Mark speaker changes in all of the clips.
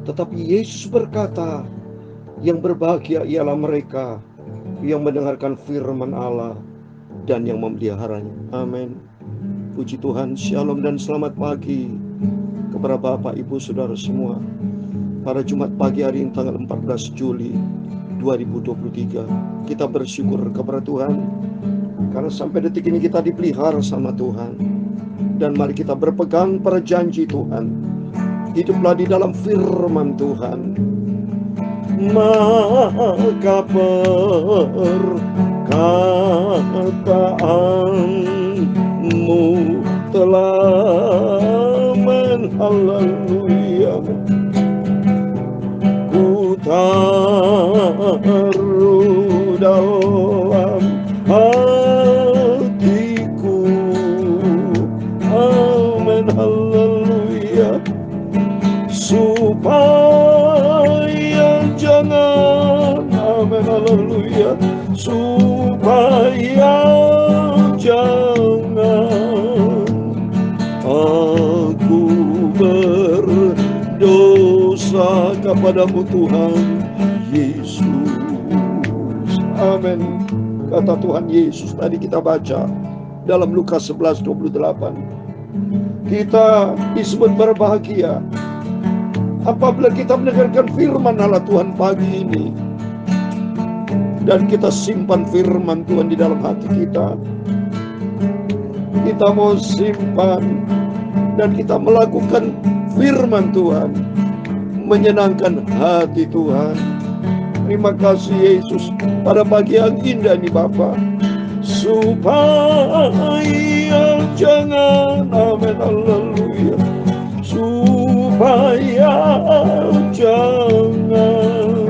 Speaker 1: Tetapi Yesus berkata, yang berbahagia ialah mereka yang mendengarkan firman Allah dan yang memeliharanya. Amin. Puji Tuhan, shalom dan selamat pagi kepada Bapak, Ibu, Saudara semua. Pada Jumat pagi hari ini tanggal 14 Juli 2023, kita bersyukur kepada Tuhan karena sampai detik ini kita dipelihara sama Tuhan. Dan mari kita berpegang pada janji Tuhan. Hiduplah di dalam firman Tuhan. Maka perkataanmu telah haleluya. Ku taruh dalam hatiku, amin, haleluya, supaya jangan, amin, haleluya, supaya jangan aku berdosa kepadamu Tuhan Yesus. Amin. Kata Tuhan Yesus tadi kita baca dalam Lukas 11:28. Kita disebut berbahagia apabila kita mendengarkan firman Allah Tuhan pagi ini, dan kita simpan firman Tuhan di dalam hati kita. Kita mau simpan dan kita melakukan firman Tuhan, menyenangkan hati Tuhan. Terima kasih Yesus pada pagi yang indah ini Bapa. Supaya jangan, amin, haleluya, supaya jangan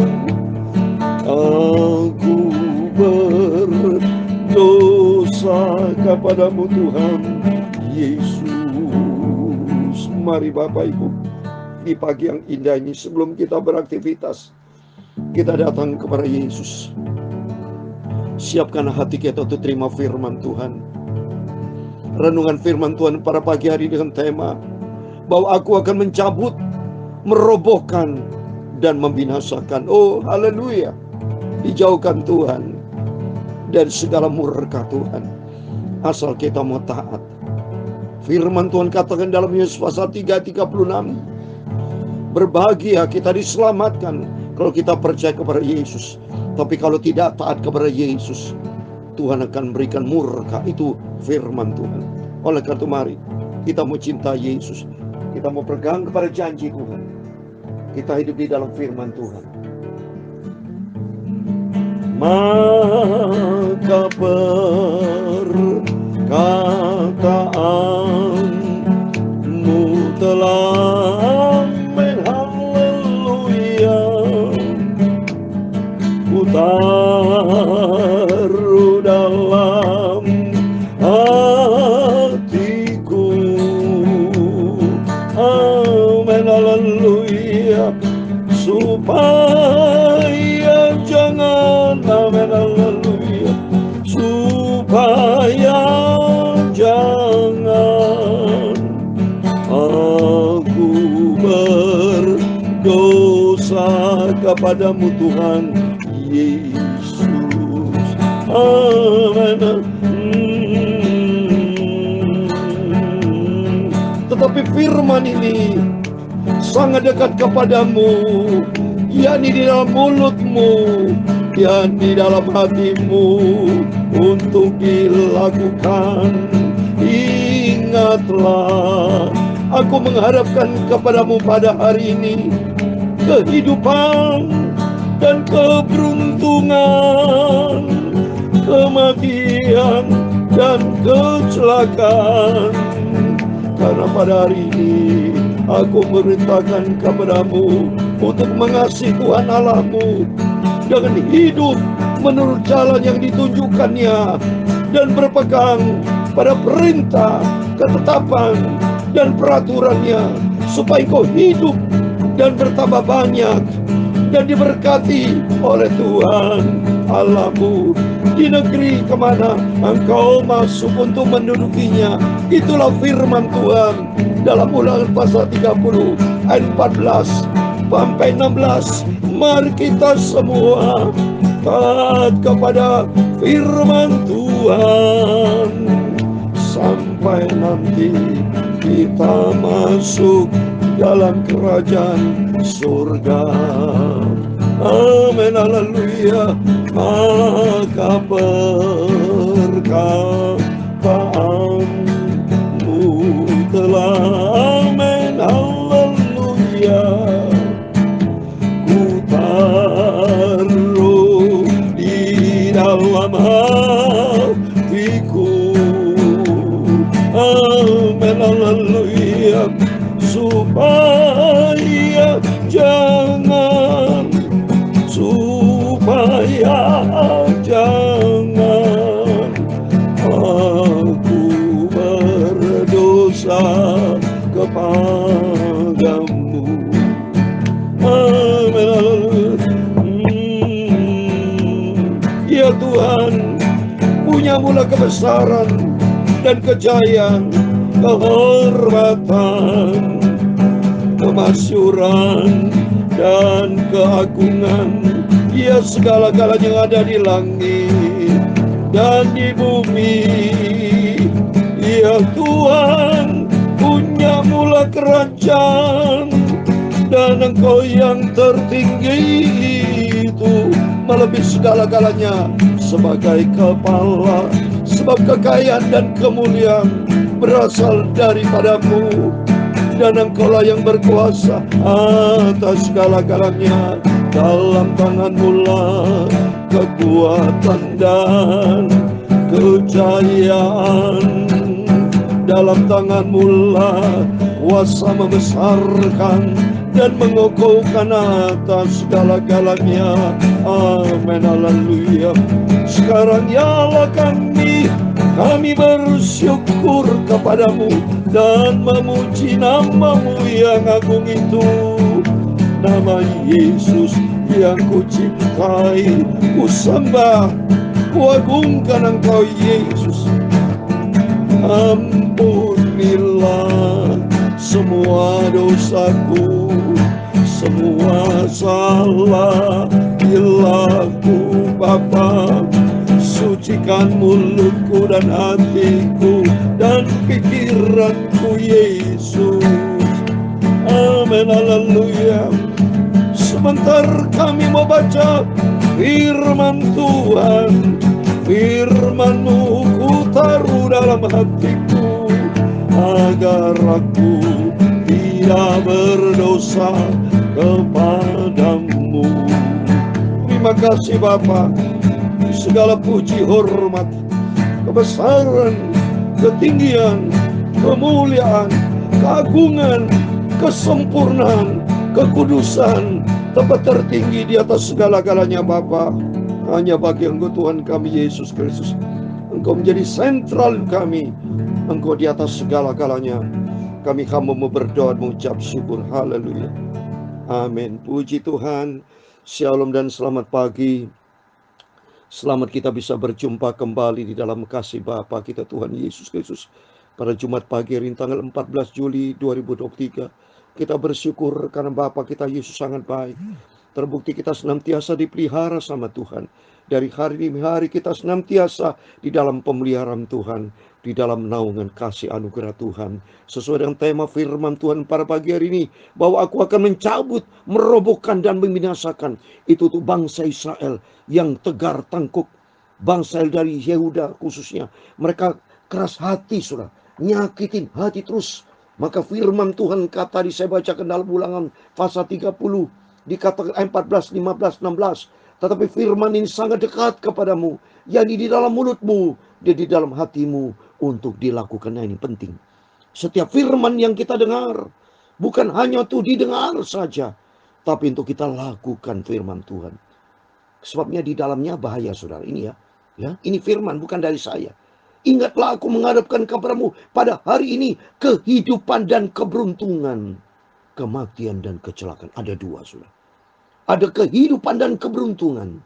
Speaker 1: aku berdosa kepadamu Tuhan Yesus. Mari Bapak Ibu, di pagi yang indah ini sebelum kita beraktivitas, kita datang kepada Yesus. Siapkan hati kita untuk terima firman Tuhan. Renungan firman Tuhan pada pagi hari dengan tema bahwa aku akan mencabut, merobohkan, dan membinasakan. Oh haleluya. Dijauhkan Tuhan dari segala murka Tuhan, asal kita mau taat. Firman Tuhan katakan dalam Yohanes pasal 3:36, berbahagia kita diselamatkan kalau kita percaya kepada Yesus. Tapi kalau tidak taat kepada Yesus, Tuhan akan memberikan murka. Itu firman Tuhan. Oleh karena itu mari kita mau cinta Yesus, kita mau pegang kepada janji Tuhan, kita hidup di dalam firman Tuhan. Maka perkataanmu telah, amin, haleluya, ku taruh dalam hatiku, amin, haleluya, supaya jangan, amin, haleluya, supaya jangan aku berdosa kepadamu Tuhan Yesus. Amin. Tetapi firman ini sangat dekat kepadamu, yakni di dalam mulutmu, yakni di dalam hatimu, untuk dilakukan. Ingatlah, aku mengharapkan kepadamu pada hari ini kehidupan dan keberuntungan, kematian dan kecelakaan. Karena pada hari ini aku memerintahkan kepadamu untuk mengasihi Tuhan Allahmu dengan hidup menurut jalan yang ditunjukkannya, dan berpegang pada perintah, ketetapan, dan peraturannya, supaya engkau hidup dan bertambah banyak dan diberkati oleh Tuhan Allahmu di negeri kemana engkau masuk untuk mendudukinya. Itulah firman Tuhan dalam Ulangan pasal 30 ayat 14 sampai 16. Mari kita semua taat kepada firman Tuhan sampai nanti kita masuk dalam kerajaan surga. Amin, haleluya. Maka berkataanmu telah, amin, haleluya, ku taruh di dalam hatiku. Amin, haleluya. Supaya jangan aku berdosa kepadamu. Amin. Ya Tuhan, punyamulah kebesaran dan kejayaan, kehormatan, kemasyuran, dan keagungan. Ya segala-galanya yang ada di langit dan di bumi. Ya Tuhan, punyamulah kerajaan, dan Engkau yang tertinggi itu melebihi segala-galanya sebagai kepala. Sebab kekayaan dan kemuliaan berasal daripadamu, dan Engkaulah yang berkuasa atas segala-galanya. Dalam tanganmu lah kekuatan dan kejayaan. Dalam tanganmu lah kuasa membesarkan dan mengokohkan atas segala-galanya. Amin, haleluya. Sekarang yalah kami bersyukur kepadamu dan memuji namamu yang agung itu. Nama Yesus yang ku cintai, ku sembah, ku agungkan Engkau Yesus. Ampunilah semua dosaku, semua salah hilafku Bapa. Sucikan mulutku dan hatiku dan pikiranku Yesus. Amin, haleluya. Sebentar kami mau baca firman Tuhan. Firman-Mu ku taruh dalam hatiku, agar aku tidak berdosa kepadamu. Terima kasih Bapa. Segala puji, hormat, kebesaran, ketinggian, kemuliaan, keagungan, kesempurnaan, kekudusan, tempat tertinggi di atas segala-galanya Bapa, hanya bagi Engkau Tuhan kami Yesus Kristus. Engkau menjadi sentral kami, Engkau di atas segala-galanya. Kami hamba-Mu berdoa mengucap syukur. Haleluya. Amin. Puji Tuhan. Shalom dan selamat pagi. Selamat kita bisa berjumpa kembali di dalam kasih Bapa kita Tuhan Yesus Kristus pada Jumat pagi hari ini tanggal 14 Juli 2023. Kita bersyukur karena Bapa kita Yesus sangat baik. Terbukti kita senantiasa dipelihara sama Tuhan. Dari hari demi hari kita senantiasa di dalam pemeliharaan Tuhan, di dalam naungan kasih anugerah Tuhan. Sesuai dengan tema firman Tuhan pada pagi hari ini, bahwa aku akan mencabut, merobohkan dan membinasakan itu tuh bangsa Israel yang tegar tangkuk. Bangsa dari Yehuda khususnya, mereka keras hati sudah, nyakitin hati terus. Maka firman Tuhan kata saya bacakan dalam Ulangan pasal 30, dikatakan 14, 15, 16. Tetapi firman ini sangat dekat kepadamu, yakni di dalam mulutmu dan di dalam hatimu untuk dilakukan. Nah, ini penting. Setiap firman yang kita dengar bukan hanya untuk didengar saja, tapi untuk kita lakukan firman Tuhan. Sebabnya di dalamnya bahaya saudara. Ini ya, ini firman bukan dari saya. Ingatlah aku menghadapkan kepadamu pada hari ini kehidupan dan keberuntungan, kematian dan kecelakaan. Ada dua saudara. Ada kehidupan dan keberuntungan.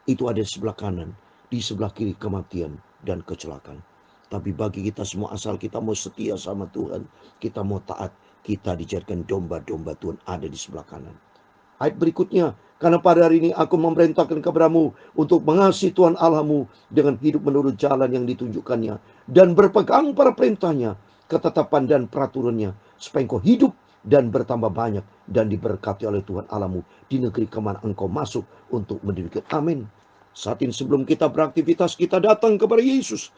Speaker 1: Itu ada di sebelah kanan. Di sebelah kiri kematian dan kecelakaan. Tapi bagi kita semua, asal kita mau setia sama Tuhan, kita mau taat, kita dijadikan domba-domba Tuhan ada di sebelah kanan. Ayat berikutnya, karena pada hari ini aku memerintahkan kepadamu untuk mengasihi Tuhan Allahmu dengan hidup menurut jalan yang ditunjukkannya, dan berpegang pada perintahnya, ketetapan dan peraturannya, supaya engkau hidup dan bertambah banyak dan diberkati oleh Tuhan Allahmu di negeri kemana engkau masuk untuk mendirikan. Amin. Saat ini sebelum kita beraktivitas, kita datang kepada Yesus.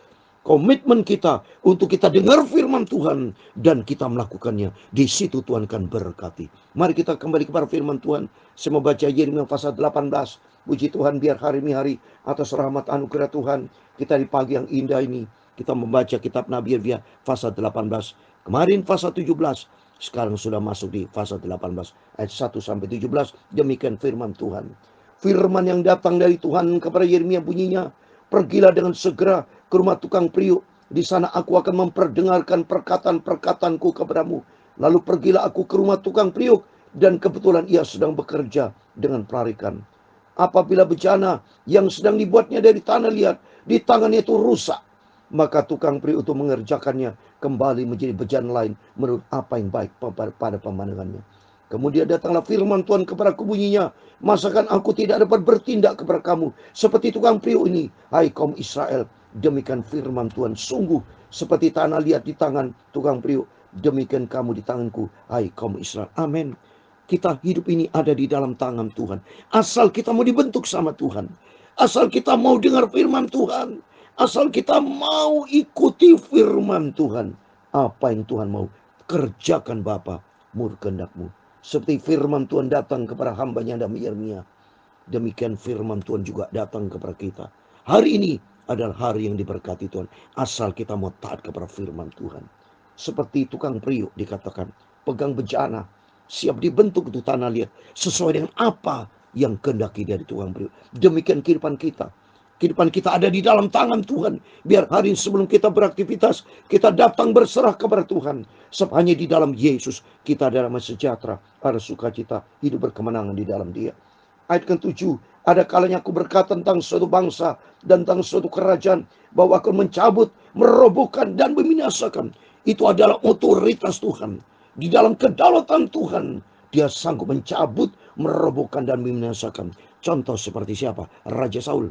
Speaker 1: Komitmen kita untuk kita dengar firman Tuhan dan kita melakukannya. Di situ Tuhan akan berkati. Mari kita kembali kepada firman Tuhan. Saya mau baca Yeremia pasal 18. Puji Tuhan, biar hari ini hari atas rahmat anugerah Tuhan, kita di pagi yang indah ini, kita membaca kitab Nabi Yeremia pasal 18. Kemarin pasal 17. Sekarang sudah masuk di pasal 18 ayat 1 sampai 17. Demikian firman Tuhan. Firman yang datang dari Tuhan kepada Yeremia bunyinya, pergilah dengan segera ke rumah tukang priuk. Di sana aku akan memperdengarkan perkataan-perkataanku kepadamu. Lalu pergilah aku ke rumah tukang priuk, dan kebetulan ia sedang bekerja dengan pelarikan. Apabila bejana yang sedang dibuatnya dari tanah liat di tangannya itu rusak, maka tukang priuk itu mengerjakannya kembali menjadi bejana lain menurut apa yang baik pada pemandangannya. Kemudian datanglah firman Tuhan kepadaku bunyinya, masakan aku tidak dapat bertindak kepada kamu seperti tukang priuk ini, hai kaum Israel? Demikian firman Tuhan, sungguh seperti tanah liat di tangan tukang priuk, demikian kamu di tanganku, hai kaum Israel. Amin. Kita hidup ini ada di dalam tangan Tuhan. Asal kita mau dibentuk sama Tuhan, asal kita mau dengar firman Tuhan, asal kita mau ikuti firman Tuhan. Apa yang Tuhan mau, kerjakan Bapa menurut kehendak-Mu. Seperti firman Tuhan datang kepada hambanya Nabi Yeremia, demikian firman Tuhan juga datang kepada kita. Hari ini adalah hari yang diberkati Tuhan, asal kita mau taat kepada firman Tuhan. Seperti tukang priuk dikatakan, pegang bejana, siap dibentuk itu tanah liat, sesuai dengan apa yang kehendaki dari tukang priuk. Demikian kehidupan kita. Kehidupan kita ada di dalam tangan Tuhan. Biar hari ini sebelum kita beraktivitas, kita datang berserah kepada Tuhan. Sebab hanya di dalam Yesus kita ada damai sejahtera, ada sukacita, hidup berkemenangan di dalam Dia. Ayat ke-7, ada kalanya aku berkata tentang suatu bangsa dan tentang suatu kerajaan, bahwa aku mencabut, merobohkan dan membinasakan. Itu adalah otoritas Tuhan. Di dalam kedaulatan Tuhan, Dia sanggup mencabut, merobohkan dan membinasakan. Contoh seperti siapa? Raja Saul.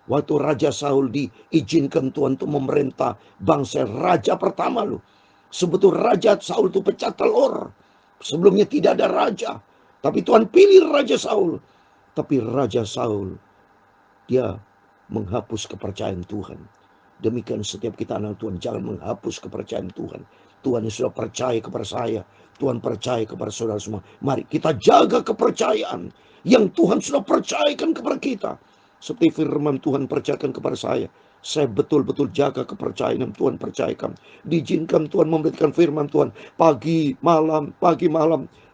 Speaker 1: Waktu Raja Saul diizinkan Tuhan untuk memerintah bangsa, raja pertama loh. Sebetulnya Raja Saul itu pecah telur. Sebelumnya tidak ada raja. Tapi Tuhan pilih Raja Saul. Tapi Raja Saul, dia menghapus kepercayaan Tuhan. Demikian setiap kita anak Tuhan, jangan menghapus kepercayaan Tuhan. Tuhan yang sudah percaya kepada saya, Tuhan percaya kepada saudara semua. Mari kita jaga kepercayaan yang Tuhan sudah percayakan kepada kita. Seperti firman Tuhan percayakan kepada saya betul-betul jaga kepercayaan yang Tuhan percayakan. Diizinkan Tuhan memberikan firman Tuhan pagi malam,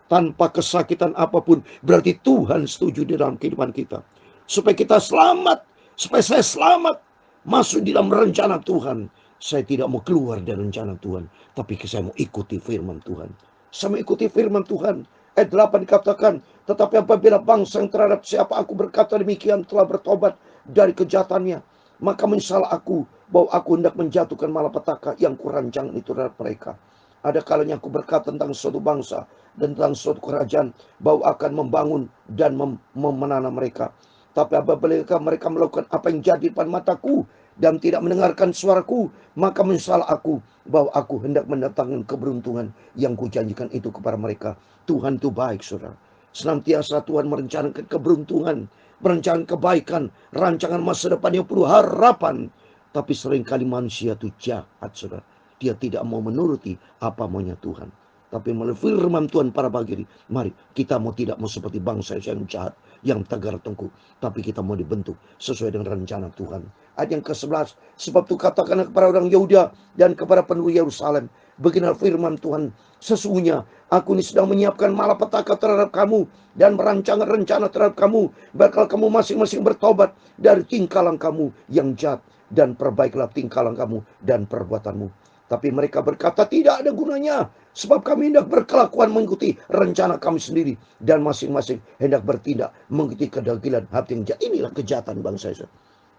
Speaker 1: tanpa kesakitan apapun. Berarti Tuhan setuju di dalam kehidupan kita. Supaya kita selamat, supaya saya selamat, masuk di dalam rencana Tuhan. Saya tidak mau keluar dari rencana Tuhan, tapi saya mau ikuti firman Tuhan. Saya mau ikuti firman Tuhan. Ayat 8 dikatakan, tetapi apabila bangsa yang terhadap siapa aku berkata demikian telah bertobat dari kejahatannya, maka menyesalah aku bahwa aku hendak menjatuhkan malapetaka yang kurancang itu terhadap mereka. Ada kalanya aku berkata tentang suatu bangsa dan tentang suatu kerajaan, bahwa akan membangun dan memenanam mereka. Tapi apabila mereka melakukan apa yang jadi di depan mataku dan tidak mendengarkan suaraku, maka menyesalah aku bahwa aku hendak mendatangkan keberuntungan yang kujanjikan itu kepada mereka. Tuhan itu baik, saudara. Senantiasa Tuhan merencanakan keberuntungan, merencanakan kebaikan, rancangan masa depan yang penuh harapan. Tapi seringkali manusia itu jahat, saudara. Dia tidak mau menuruti apa maunya Tuhan. Tapi melalui firman Tuhan para pagi ini, mari kita tidak mau seperti bangsa yang jahat, yang tegar tengkuk, tapi kita mau dibentuk sesuai dengan rencana Tuhan. Ayat yang ke-11, sebab itu katakanlah kepada orang Yehuda dan kepada penduduk Yerusalem, beginilah firman Tuhan, sesungguhnya aku ini sedang menyiapkan malapetaka terhadap kamu dan merancang rencana terhadap kamu, bakal kamu masing-masing bertobat dari tingkah lakumu yang jahat, dan perbaikilah tingkah lakumu dan perbuatanmu. Tapi mereka berkata, tidak ada gunanya, sebab kami hendak berkelakuan mengikuti rencana kami sendiri, dan masing-masing hendak bertindak mengikuti kedagilan hati yang jahat. Inilah kejahatan bangsa Israel.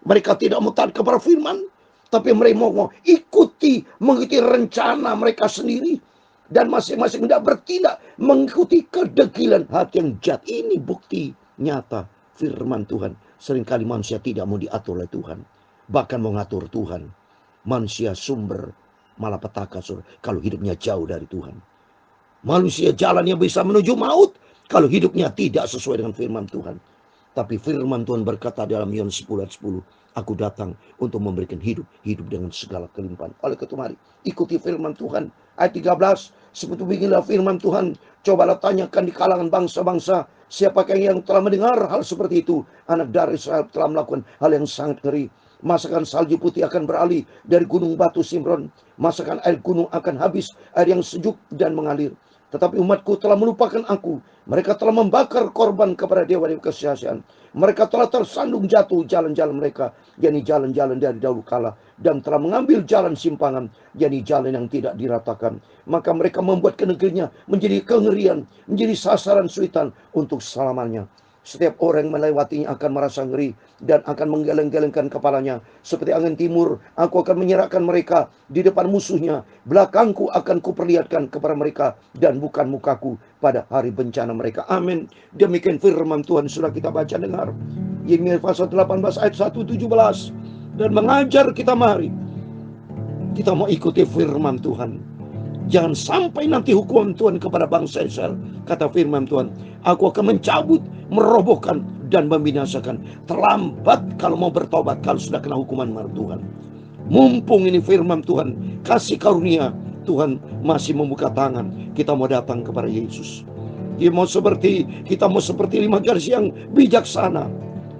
Speaker 1: Mereka tidak mau taat kepada firman, Tapi mereka mau mengikuti rencana mereka sendiri. Dan masing-masing tidak bertindak mengikuti kedegilan hati yang jahat. Ini bukti nyata firman Tuhan. Seringkali manusia tidak mau diatur oleh Tuhan. Bahkan mau ngatur Tuhan. Manusia sumber malapetaka kalau hidupnya jauh dari Tuhan. Manusia jalan yang bisa menuju maut kalau hidupnya tidak sesuai dengan firman Tuhan. Tapi firman Tuhan berkata dalam Yohanes 10 ayat 10, aku datang untuk memberikan hidup dengan segala kelimpahan. Oleh karena itu mari ikuti firman Tuhan. Ayat 13, seperti beginilah firman Tuhan, cobalah tanyakan di kalangan bangsa-bangsa, siapakah yang telah mendengar hal seperti itu? Anak dari Israel telah melakukan hal yang sangat ngeri. Masakan salju putih akan beralih dari gunung batu Simron. Masakan air gunung akan habis, air yang sejuk dan mengalir. Tetapi umatku telah melupakan aku. Mereka telah membakar korban kepada dewa-dewa kesia-siaan. Mereka telah tersandung jatuh jalan-jalan mereka, yakni jalan-jalan dari dahulu kala, dan telah mengambil jalan simpangan, yakni jalan yang tidak diratakan. Maka mereka membuat negerinya menjadi kengerian, menjadi sasaran suitan untuk selamanya. Setiap orang yang melewatinya akan merasa ngeri dan akan menggeleng-gelengkan kepalanya. Seperti angin timur, aku akan menyerahkan mereka di depan musuhnya. Belakangku akan kuperlihatkan kepada mereka dan bukan mukaku pada hari bencana mereka. Amin. Demikian firman Tuhan sudah kita baca dengar. Yeremia pasal 18 ayat 1-17. Dan mengajar kita mari. Kita mau ikuti firman Tuhan. Jangan sampai nanti hukuman Tuhan kepada bangsa Israel. Kata firman Tuhan, aku akan mencabut, merobohkan, dan membinasakan. Terlambat kalau mau bertobat, kalau sudah kena hukuman Tuhan. Mumpung ini firman Tuhan, kasih karunia, Tuhan masih membuka tangan. Kita mau datang kepada Yesus. Kita mau seperti 5 gadis yang bijaksana,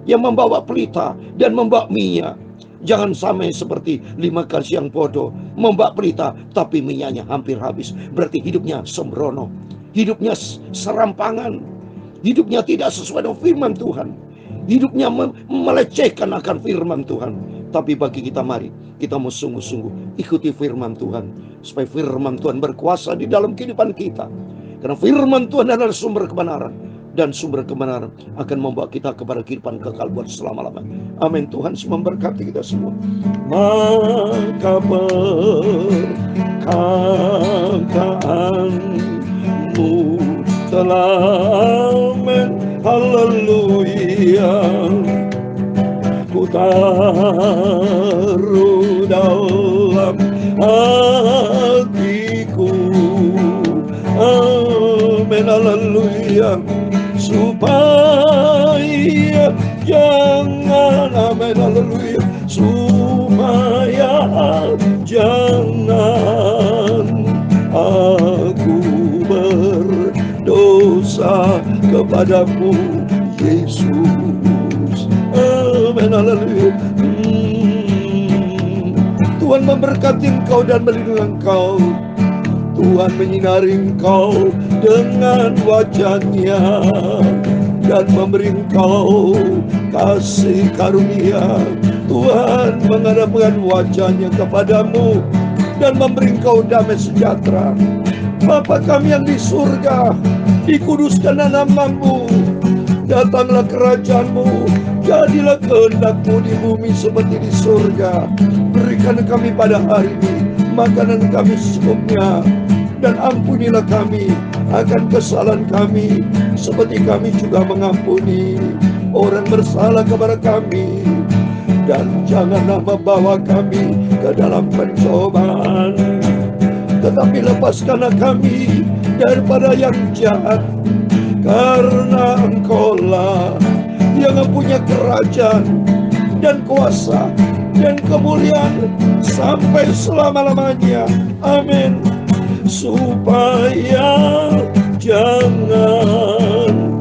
Speaker 1: yang membawa pelita dan membawa minyak. Jangan sampai seperti 5 gadis yang bodoh, membawa pelita tapi minyaknya hampir habis. Berarti hidupnya sembrono, hidupnya serampangan, hidupnya tidak sesuai dengan firman Tuhan, hidupnya melecehkan akan firman Tuhan. Tapi bagi kita mari, kita mau sungguh-sungguh ikuti firman Tuhan, supaya firman Tuhan berkuasa di dalam kehidupan kita. Karena firman Tuhan adalah sumber kebenaran, dan sumber kebenaran akan membawa kita kepada kehidupan kekal buat selama-lamanya. Amin. Tuhan memberkati kita semua. Maka perkataanmu telah haleluya, ku taruh dalam hatiku. Amin. Haleluya. Supaya jangan, amin, haleluya, supaya jangan aku berdosa kepadamu, Yesus. Amin, haleluya. Tuhan memberkati engkau dan melindungi engkau. Tuhan menyinari engkau dengan wajah-Nya dan memberi engkau kasih karunia. Tuhan menghadapkan wajah-Nya kepadamu dan memberi engkau damai sejahtera. Bapa kami yang di surga, dikuduskan nama-Mu, datanglah kerajaan-Mu, jadilah kehendak-Mu di bumi seperti di surga. Berikan kami pada hari ini makanan kami secukupnya, dan ampunilah kami akan kesalahan kami, seperti kami juga mengampuni orang bersalah kepada kami. Dan janganlah membawa kami ke dalam pencobaan, tetapi lepaskanlah kami daripada yang jahat. Karena Engkaulah yang mempunyai kerajaan dan kuasa dan kemuliaan sampai selama-lamanya. Amin. Supaya jangan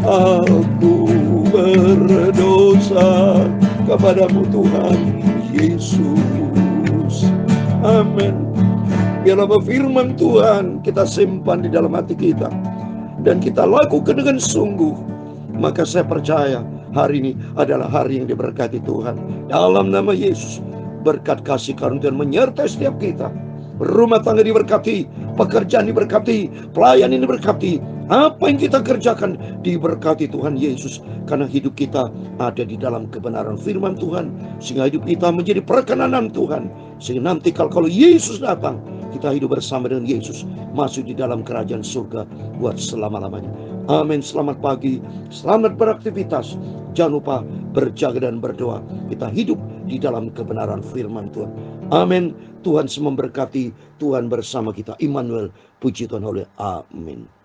Speaker 1: aku berdosa kepadamu, Tuhan Yesus. Amin. Biarlah firman Tuhan kita simpan di dalam hati kita dan kita lakukan dengan sungguh. Maka saya percaya hari ini adalah hari yang diberkati Tuhan. Dalam nama Yesus, berkat kasih karunia Tuhan menyertai setiap kita. Rumah tangga diberkati, pekerjaan diberkati, pelayan ini diberkati, Apa yang kita kerjakan diberkati Tuhan Yesus, karena hidup kita ada di dalam kebenaran firman Tuhan, sehingga hidup kita menjadi perkenanan Tuhan. Sehingga nanti kalau Yesus datang, kita hidup bersama dengan Yesus, masuk di dalam kerajaan surga buat selama-lamanya. Amin. Selamat pagi, selamat beraktivitas. Jangan lupa berjaga dan berdoa. Kita hidup di dalam kebenaran firman Tuhan. Amin. Tuhan memberkati, Tuhan bersama kita. Immanuel, puji Tuhan. Amin.